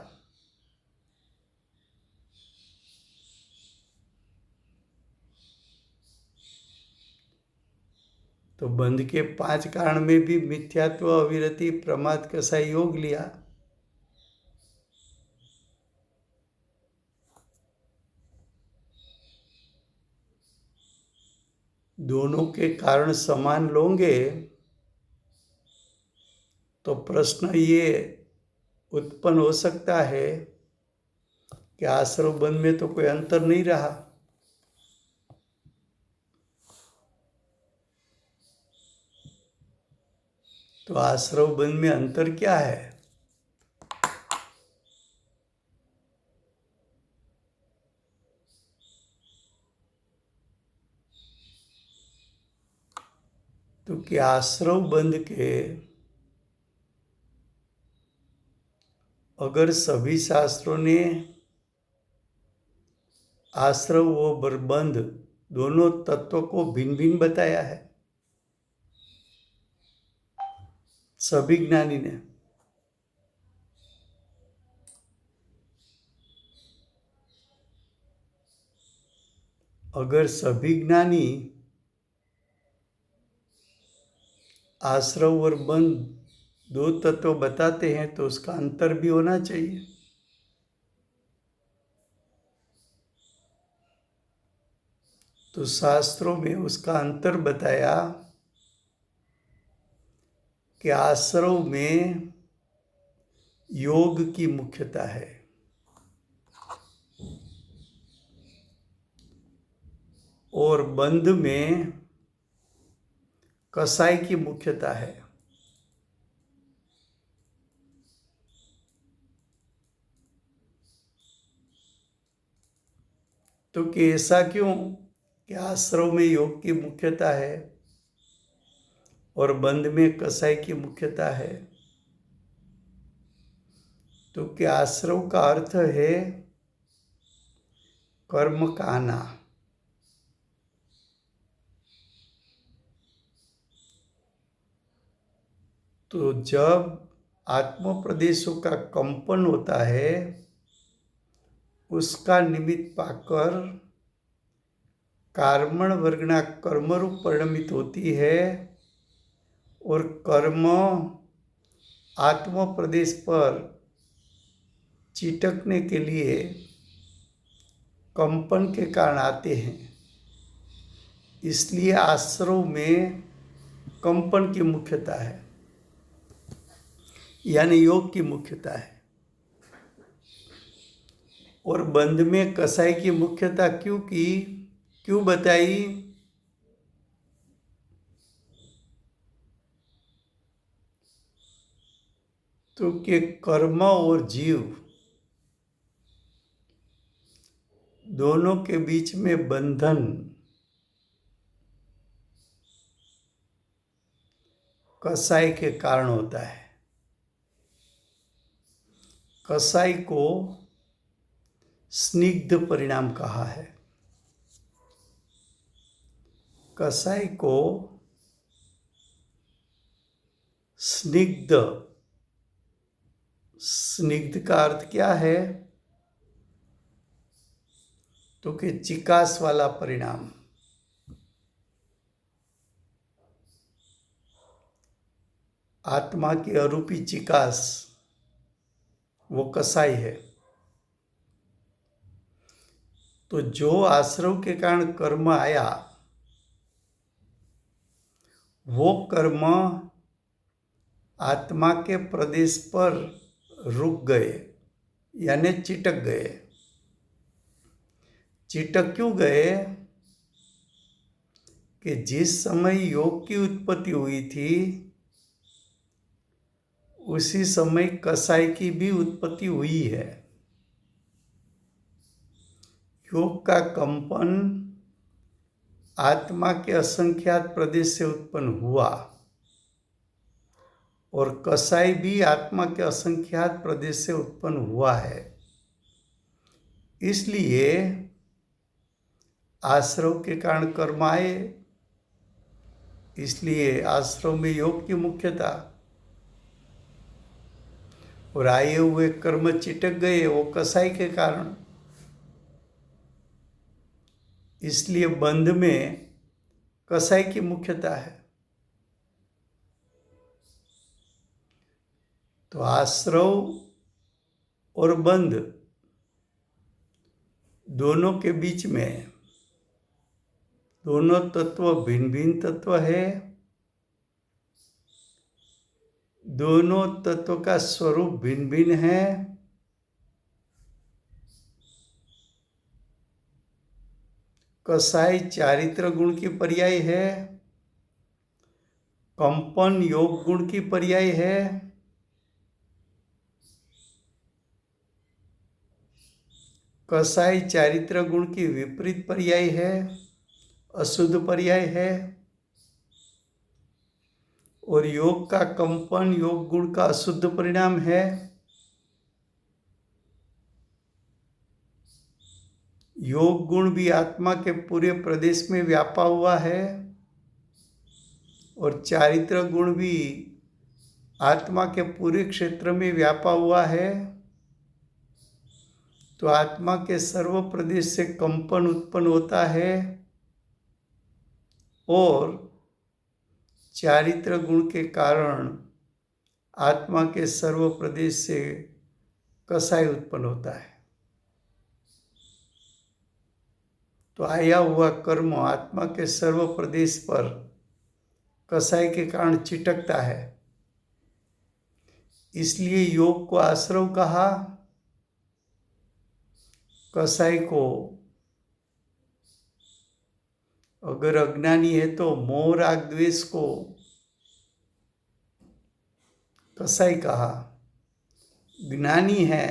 तो बंध के 5 कारण में भी मिथ्यात्व, अविरति, प्रमाद, कसाई, योग लिया। दोनों के कारण समान लोगे तो प्रश्न ये उत्पन्न हो सकता है कि आश्रव बंध में तो कोई अंतर नहीं रहा। तो आश्रव बंध में अंतर क्या है? तो कि आश्रव बंध के अगर सभी शास्त्रों ने आश्रव व बंध दोनों तत्वों को भिन्न भिन्न बताया है, सभी ज्ञानी ने, अगर सभी ज्ञानी आश्रव और बंध 2 तत्व बताते हैं तो उसका अंतर भी होना चाहिए। तो शास्त्रों में उसका अंतर बताया कि आश्रव में योग की मुख्यता है और बंध में कसाई की मुख्यता है। तो कि ऐसा क्यों कि आश्रव में योग की मुख्यता है और बंध में कसाई की मुख्यता है? तो कि आश्रव का अर्थ है कर्म का आना। तो जब आत्म प्रदेशों का कंपन होता है, उसका निमित्त पाकर कर्मण वर्गणा कर्मरूप परिणमित होती है और कर्म आत्म प्रदेश पर चिटकने के लिए कंपन के कारण आते हैं। इसलिए आश्रव में कंपन की मुख्यता है, यानी योग की मुख्यता है। और बंध में कसाई की मुख्यता क्यों बताई? तो कि कर्म और जीव दोनों के बीच में बंधन कसाई के कारण होता है। कसाई को स्निग्ध परिणाम कहा है। कसाई को स्निग्ध का अर्थ क्या है? तो कि चिकास वाला परिणाम। आत्मा की अरूपी चिकास, वो कसाई है। तो जो आश्रव के कारण कर्म आया, वो कर्म आत्मा के प्रदेश पर रुक गए, यानी चिटक गए। चिटक क्यों गए? कि जिस समय योग की उत्पत्ति हुई थी, उसी समय कसाई की भी उत्पत्ति हुई है। योग का कंपन आत्मा के असंख्यात प्रदेश से उत्पन्न हुआ और कसाई भी आत्मा के असंख्यात प्रदेश से उत्पन्न हुआ है। इसलिए आश्रव के कारण कर्म आए, इसलिए आश्रव में योग की मुख्यता। और आए हुए कर्म चिटक गए, वो कसाई के कारण। इसलिए बंध में कसाई की मुख्यता है। तो आश्रव और बंध दोनों के बीच में दोनों तत्व भिन्न भिन्न तत्व है। दोनों तत्व का स्वरूप भिन्न भिन्न है। कसाई चारित्र गुण की पर्याय है, कंपन योग गुण की पर्याय है। कसाई चारित्र गुण की विपरीत पर्याय है, अशुद्ध पर्याय है। और योग का कंपन योग गुण का अशुद्ध परिणाम है। योग गुण भी आत्मा के पूरे प्रदेश में व्यापा हुआ है और चारित्र गुण भी आत्मा के पूरे क्षेत्र में व्यापा हुआ है। तो आत्मा के सर्व प्रदेश से कंपन उत्पन्न होता है और चारित्र गुण के कारण आत्मा के सर्व प्रदेश से कसाई उत्पन्न होता है। तो आया हुआ कर्म आत्मा के सर्व प्रदेश पर कसाई के कारण चिटकता है। इसलिए योग को आश्रव कहा, कसाई को अगर अज्ञानी है तो मोह राग द्वेष को कसाई कहा, ज्ञानी है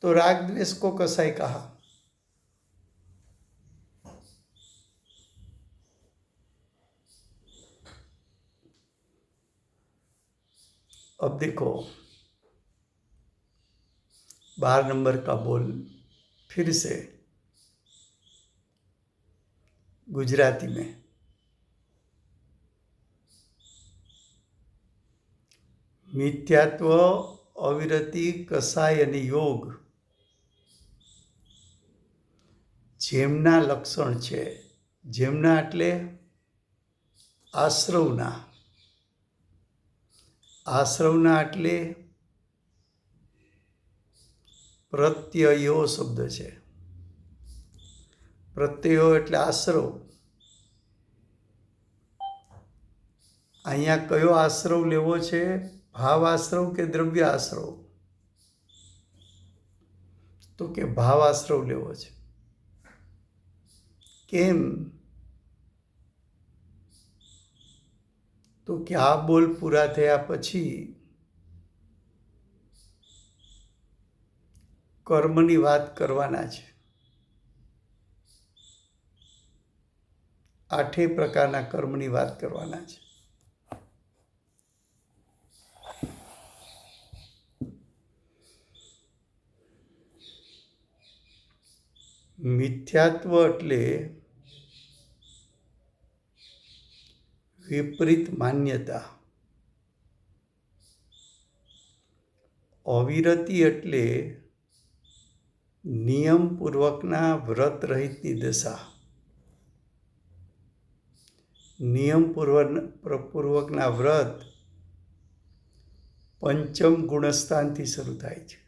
तो राग द्वेष को कसाई कहा। अब देखो 12 नंबर का बोल फिर से गुजराती में। મિથ્યાત્વ, અવિરતિ, કસાય અને યોગ જેમના લક્ષણ છે, જેમના એટલે આશ્રવના, આશ્રવના એટલે પ્રત્યયો શબ્દ છે, પ્રત્યયો એટલે આશ્રવ। અહીંયા કયો આશ્રવ લેવો છે, ભાવ આશ્રવ કે દ્રવ્ય આશ્રવ? તો કે ભાવ આશ્રવ લેવો છે। કેમ? તો કે આ બોલ પૂરા થયા પછી કર્મની વાત કરવાના છે। 8 પ્રકારના કર્મની વાત કરવાના છે। મિથ્યાત્વ એટલે વિપરીત માન્યતા, અવિરતિ એટલે નિયમપૂર્વકના વ્રત રહિતની દશા, નિયમપૂર્વકના વ્રત પંચમ ગુણસ્થાનથી શરૂ થાય છે।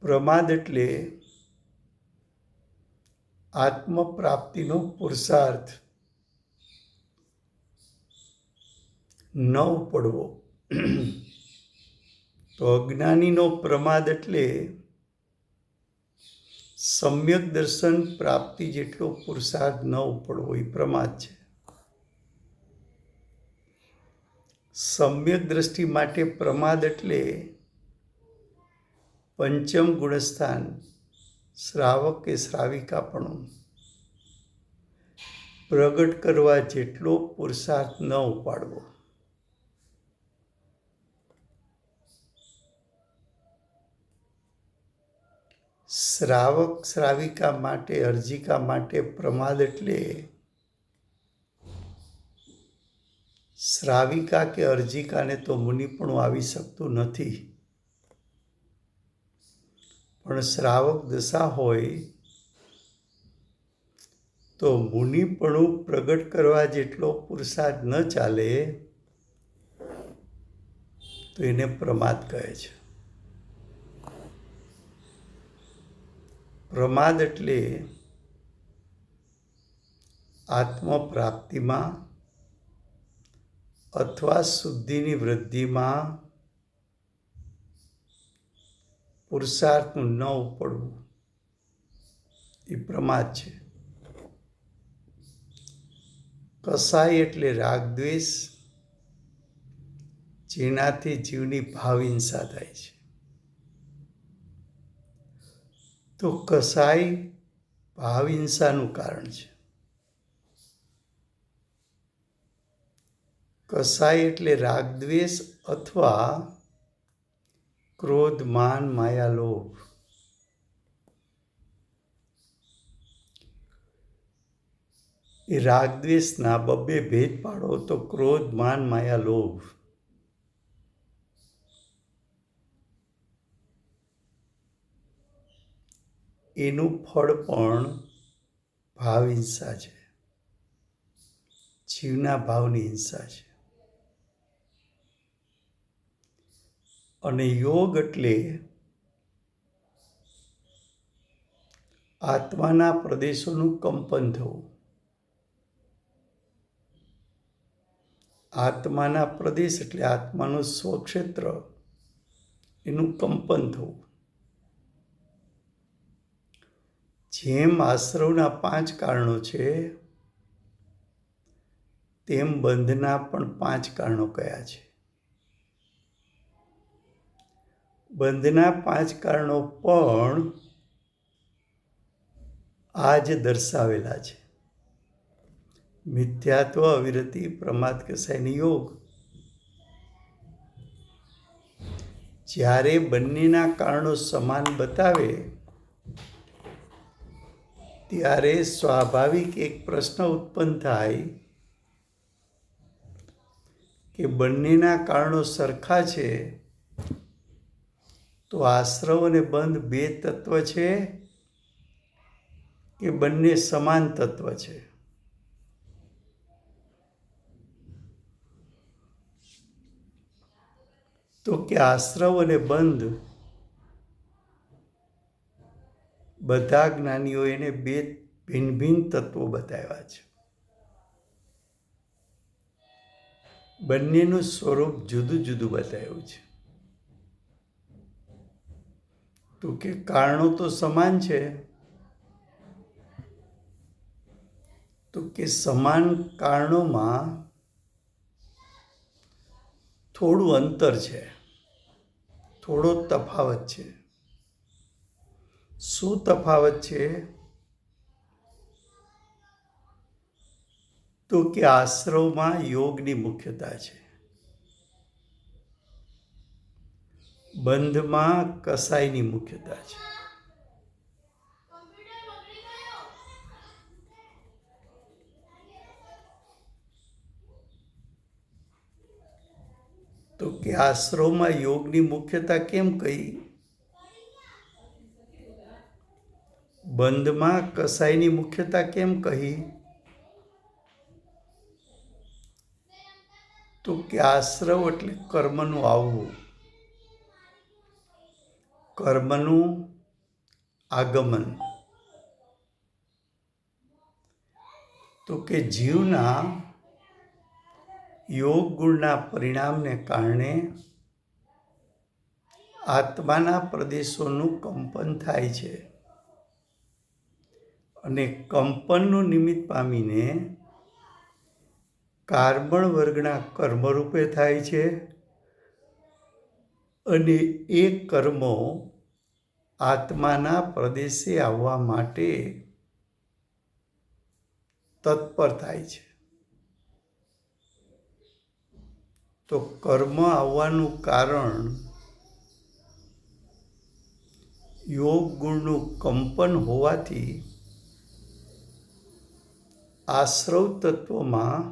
પ્રમાદ એટલે આત્મપ્રાપ્તિનો પુરુષાર્થ ન ઉપડવો। તો અજ્ઞાનીનો પ્રમાદ એટલે સમ્યક દર્શન પ્રાપ્તિ જેટલો પુરુષાર્થ ન ઉપડવો, એ પ્રમાદ છે। સમ્યક દ્રષ્ટિ માટે પ્રમાદ એટલે પંચમ ગુણસ્થાન શ્રાવક કે શ્રાવિકાપણું પ્રગટ કરવા જેટલો પુરુષાર્થ ન ઉપાડવો। શ્રાવક શ્રાવિકા માટે, અર્જિકા માટે પ્રમાદ એટલે શ્રાવિકા કે અર્જિકાને તો મુનિપણું આવી શકતું નથી, પણ શ્રાવક દશા હોય તો મુનિપણું પ્રગટ કરવા જેટલો પુરુષાર્થ ન ચાલે તો એને પ્રમાદ કહે છે। પ્રમાદ એટલે આત્મપ્રાપ્તિમાં અથવા શુદ્ધિની વૃદ્ધિમાં પુરુષાર્થનું ન ઉપડવું, એ પ્રમાદ છે। કસાય એટલે રાગદ્વેષ, જેનાથી જીવની ભાવ હિંસા થાય છે। તો કસાય ભાવ હિંસાનું કારણ છે। કસાય એટલે રાગદ્વેષ અથવા ક્રોધ, માન, માયા, લોભ। એ રાગદ્વેષના બબ્બે ભેદ પાડો તો ક્રોધ, માન, માયા, લોભ। એનું ફળ પણ ભાવ હિંસા છે, જીવના ભાવની હિંસા છે। અને યોગ એટલે આત્માના પ્રદેશોનું કંપન થવું, આત્માના પ્રદેશ એટલે આત્માનું સ્વક્ષેત્ર, એનું કંપન થવું। જેમ આશ્રવના 5 કારણો છે તેમ બંધના પણ 5 કારણો કયા છે। બંધના 5 કારણો પણ આ જ દર્શાવેલા છે। મિથ્યાત્વ, અવિરતિ, પ્રમાદ, કસાયની યોગ. જ્યારે બંનેના કારણો સમાન બતાવે ત્યારે સ્વાભાવિક એક પ્રશ્ન ઉત્પન્ન થાય કે બંનેના કારણો સરખા છે તો આશ્રવ અને બંધ બે તત્વ છે કે બંને સમાન તત્વ છે? તો કે આશ્રવ અને બંધ બધા જ્ઞાનીઓ એને બે ભિન્ન ભિન્ન તત્વો બતાવ્યા છે. બંનેનું સ્વરૂપ જુદું જુદું બતાવ્યું છે. તો કે કારણો તો સમાન છે. તો કે સમાન કારણોમાં થોડું અંતર છે, થોડો તફાવત છે. શું તફાવત છે? તો કે આશ્રવમાં યોગની મુખ્યતા છે, બંધમાં કસાયની મુખ્યતા છે. તો કે આશ્રવમાં યોગની મુખ્યતા કેમ કહી? બંધમાં કસાયની મુખ્યતા કેમ કહી? તો કે આશ્રવ એટલે કર્મનું આવવું, કર્મનું આગમન. તો કે જીવના યોગ ગુણના પરિણામને કારણે આત્માના પ્રદેશોનું કંપન થાય છે અને કંપનનું નિમિત્ત પામીને કાર્બન વર્ગના કર્મરૂપે થાય છે અને એ કર્મો આત્માના પ્રદેશે આવવા માટે તત્પર થાય છે. તો કર્મ આવવાનું કારણ યોગ ગુણનું કંપન હોવાથી આશ્રવ તત્વમાં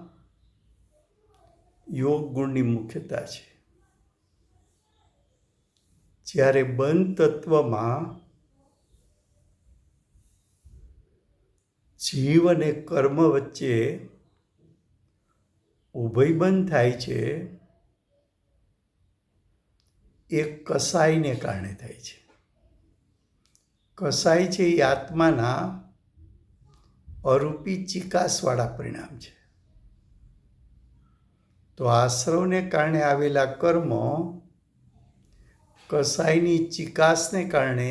યોગ ગુણની મુખ્યતા છે, જ્યારે બંધ તત્વમાં જીવ અને કર્મ વચ્ચે ઉભયબંધ થાય છે એ કસાયને કારણે થાય છે. કસાય છે એ આત્માના અરૂપી ચિકાસવાળા પરિણામ છે. તો આશ્રવને કારણે આવેલા કર્મ કસાયની ચિકાસને કારણે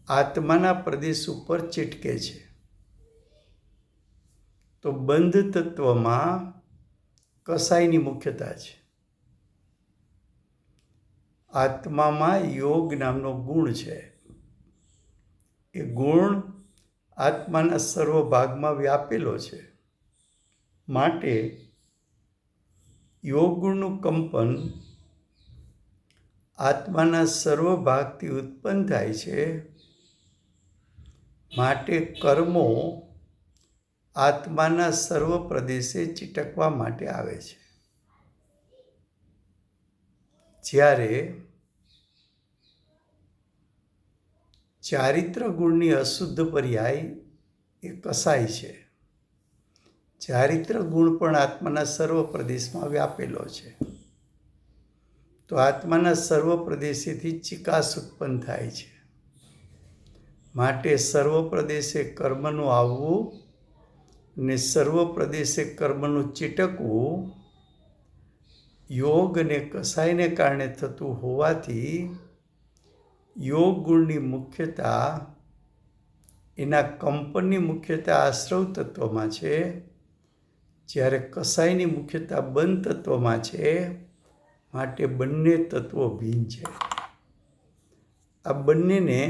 આત્માના પ્રદેશ ઉપર ચીટકે છે. તો બંધ તત્વમાં કસાયની મુખ્યતા છે. આત્મામાં યોગ નામનો ગુણ છે. એ ગુણ આત્માના સર્વ ભાગમાં વ્યાપેલો છે. માટે યોગ ગુણનું કંપન આત્માના સર્વ ભાગથી ઉત્પન્ન થાય છે. માટે કર્મો આત્માના સર્વ પ્રદેશે ચીટકવા માટે આવે છે. જ્યારે ચારિત્ર ગુણની અશુદ્ધ પર્યાય એ કસાય છે. ચારિત્ર ગુણ પણ આત્માના સર્વ પ્રદેશમાં વ્યાપેલો છે. તો આત્માના સર્વ પ્રદેશેથી ચિકાસ ઉત્પન્ન થાય છે. માટે સર્વ પ્રદેશે કર્મનું આવવું ને સર્વ પ્રદેશે કર્મનું ચીટકવું યોગ અને કસાયને કારણે થતું હોવાથી યોગ ગુણની મુખ્યતા એના કંપનની મુખ્યતા આશ્રવ તત્વમાં છે, જ્યારે કસાયની મુખ્યતા બંધ તત્વમાં છે. માટે બંને તત્વો ભિન્ન છે. આ બંનેને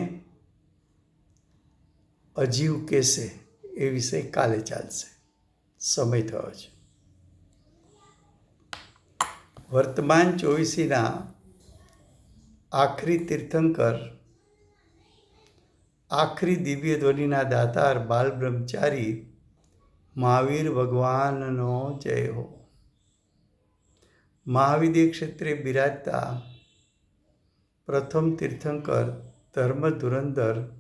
અજીવ કહેશે એ વિષય કાલે ચાલશે. સમય થયો છે. વર્તમાન ચોવીસીના આખરી તીર્થંકર, આખરી દિવ્ય ધ્વનિના દાતાર બાલ બ્રહ્મચારી મહાવીર ભગવાનનો જય હો. મહાવિદ્ય ક્ષેત્રે બિરાજતા પ્રથમ તીર્થંકર, ધર્મ ધુરંધર,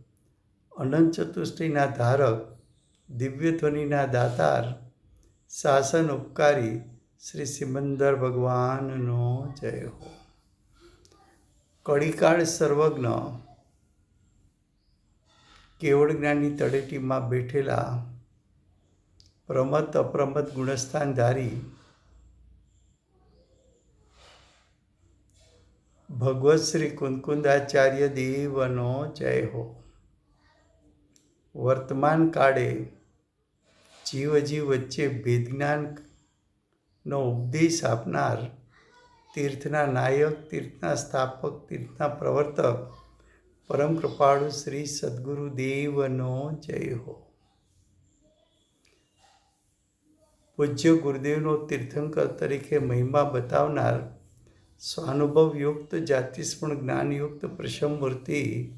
અનંત ચતુષ્ટિના ધારક, દિવ્ય ધ્વનિના દાતાર, શાસન ઉપકારી શ્રી સિમંદર ભગવાનનો જય હો. કળીકાળ સર્વજ્ઞ, કેવળ જ્ઞાનની તળેટીમાં બેઠેલા પ્રમત અપ્રમત ગુણસ્થાનધારી ભગવત શ્રી કુંદકુંદાચાર્ય દેવનો જય હો. વર્તમાન કાળે જીવ અજીવ વચ્ચે ભેદજ્ઞાનનો ઉપદેશ આપનાર, તીર્થના નાયક, તીર્થના સ્થાપક, તીર્થના પ્રવર્તક, પરમ કૃપાળુ શ્રી સદગુરુ દેવનો જય હો. પૂજ્ય ગુરુદેવનો તીર્થંકર તરીકે મહિમા બતાવનાર, સ્વાનુભવ યુક્ત, જાતિસ્મરણ જ્ઞાનયુક્ત પ્રસમ મૂર્તિ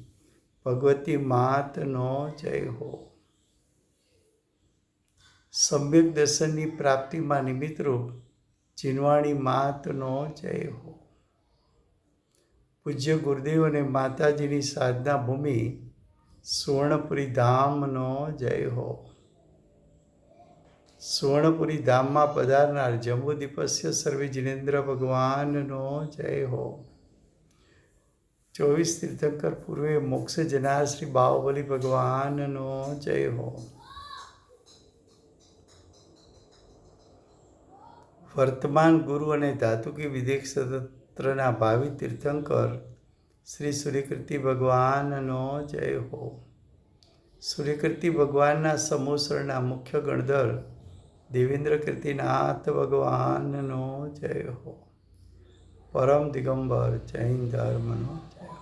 ભગવતી માતનો જય હો. સમ્યક દર્શનની પ્રાપ્તિમાં નિમિત્તરૂપ જીનવાણી માતનો જય હો. પૂજ્ય ગુરુદેવ અને માતાજીની સાધના ભૂમિ સુવર્ણપુરી ધામનો જય હો. સુવર્ણપુરી ધામમાં પધારનાર જંબુદીપસ્ય સર્વે જિનેન્દ્ર ભગવાનનો જય હો. 24 તીર્થંકર પૂર્વે મોક્ષ જનાર શ્રી બાહુબલી ભગવાનનો જય હો. વર્તમાન ગુરુ અને ધાતુકી વિદેશ સત્રના ભાવિ તીર્થંકર શ્રી સૂર્યકીર્તિ ભગવાનનો જય હો. સૂર્યકીર્તિ ભગવાનના સમૂસરના મુખ્ય ગણધર દેવેન્દ્ર કીર્તિનાથ ભગવાનનો જય હો. પરમ દિગંબર જૈન ધર્મનો જય.